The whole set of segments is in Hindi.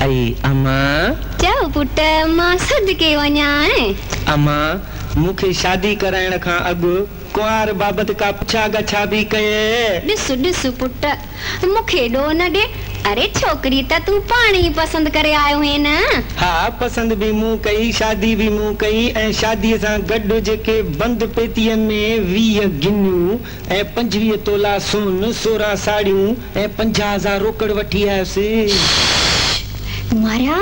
अरे अम्मा चओ पुट मां सदके वञा अम्मा मूंखे शादी कराइण खां अॻु कुंवार बाबति का पुछा गछा भी कये। ॾिस पुट मूंखे ॾो न ॾे। अरे छोकरी त तू पाण ही पसंद करे आयो है न। हाँ पसंद भी मूं कई शादी भी मूं कई ऐं शादीअ सां गॾु जेके बंद पेतीअ में 20 गिन्नियूं ऐं 25 तोला सोन 16 साड़ियूं ऐं 50,000 रोकड़ वठी आयोसीं। मारा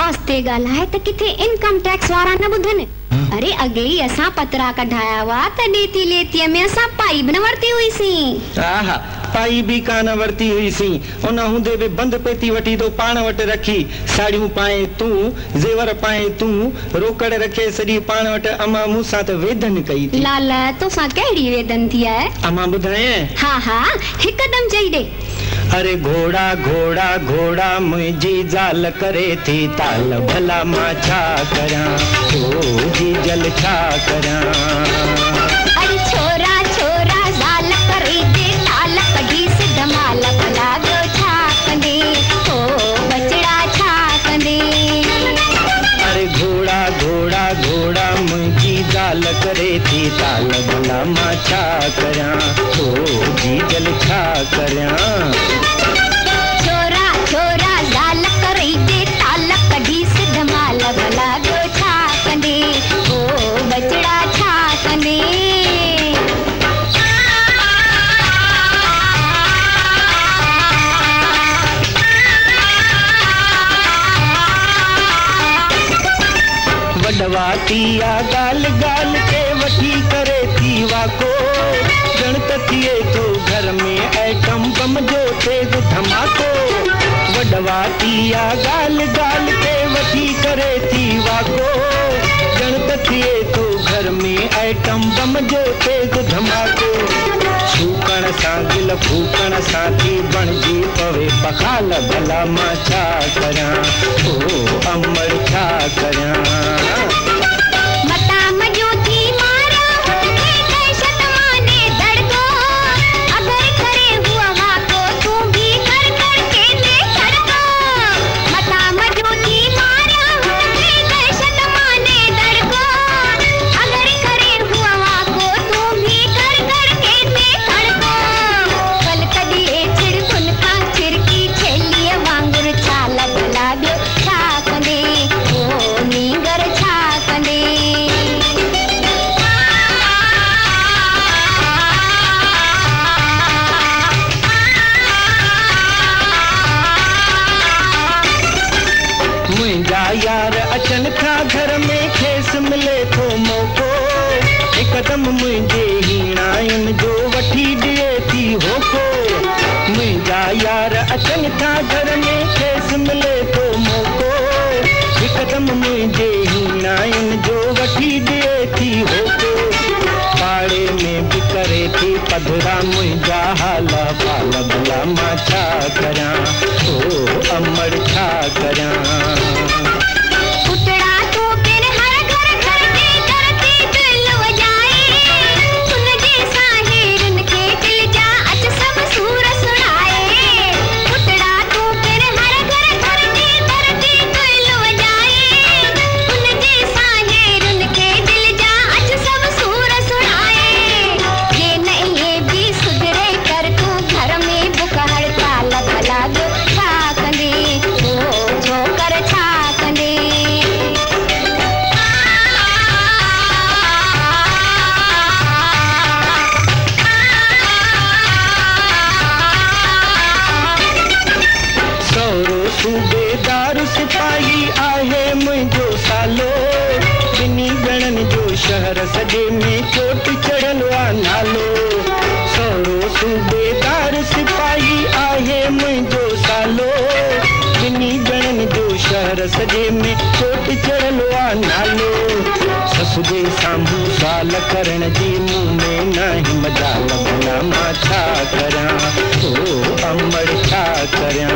आस्ते ॻाल्हाए त किथे इनकम टैक्स वारा न ॿुधनि। अरे अॻे ही असां पतरा कढाया हुआ त ॾेती लेतीअ में असां पाई बि न वरिती हुईसीं। हा पाई भी कान वरती हुईसीं। उन हूंदे भी बंद पेती वठी तो पाण वटि रखी। साड़ियूं पाए तूं जेवर पाए तूं रोकड़ रखे सॼी पाण वटि। अम्मा मूंसां त वेदन कई थी। लाल तोसां कहिड़ी वेदन थी आहे? अम्मा ॿुधाए। हा हिकदम चई ॾे। अरे घोड़ा घोड़ा घोड़ा मुझी जाल करे थी ताल भला मां छा करा ओ जी जल छा करा। अरे छोरा छोरा जाल करे दे ताल कढी से धमाल भला गो छा कंदे ओ बचड़ा छा कंदे। अरे घोड़ा घोड़ा घोड़ा मुझी जाल करे थी ताल भला मां छा करा ओ जी जल छा करा। छोरा छोरा जाल करे दे ताल कढी से धमाल भला गो छा कंदे ओ बचड़ा छा कंदे। वडवातिया गाल गाल के वठी करे थी वाको गणत थिए तो घर में एटम बम जो तेज धमाको। वडवातिया गाल गाल के वठी करे थी वाको गणत थिए तो घर में एटम बम जो तेज धमाको। फूकण सां दिल फूकण सां थी बणजी पवे पखाल भला मां छा करा ओ अमर छा करा। यार अचन था घर में खेस मिले थो मौको हिकदम मुझे हीणाइन जो वठी दिए थी होको। मुझा यार अचन था घर में खेस मिले थो मौको हिकदम मुझे हीणाइन जो वठी दिए थी होको। पाड़े में भी करे थी पधरा मुझा हाला पाल भला मां छा करा ओ अमर छा करा। सूबेदार सिपाही आहे मुझो सालो बिनी गणन जो शहर सजे में चोट चढ़ल आ नालो। सोरो सूबेदार सिपाही आहे मुझो सालो बिनी गणन जो शहर सजे में चोट चढ़ल आ नालो। ससु जे साम्हूं साल करण जी मुंह में नाही मजाल भला मां छा करा ओ अमर छा करा।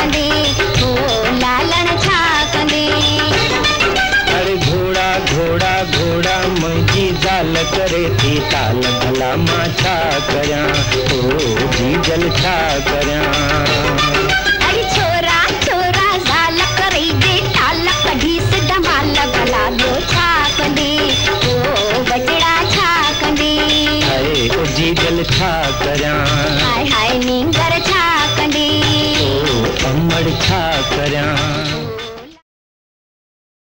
कंदे ओ लालण छा कंदे। अरे घोड़ा घोड़ा घोड़ा मुंहिंजी ज़ाल करे थी ताल भला मां छा करियां ओ जीजल छा करियां। अरे छोरा छोरा ज़ाल करे दे ताल कढी से धमाल भला ॿियो छा कंदे ओ बचड़ा छा कंदे। अरे ओ जीजल छा करियां हाय हाय नींगर छा कंदे ओ अमड़ छा करियां।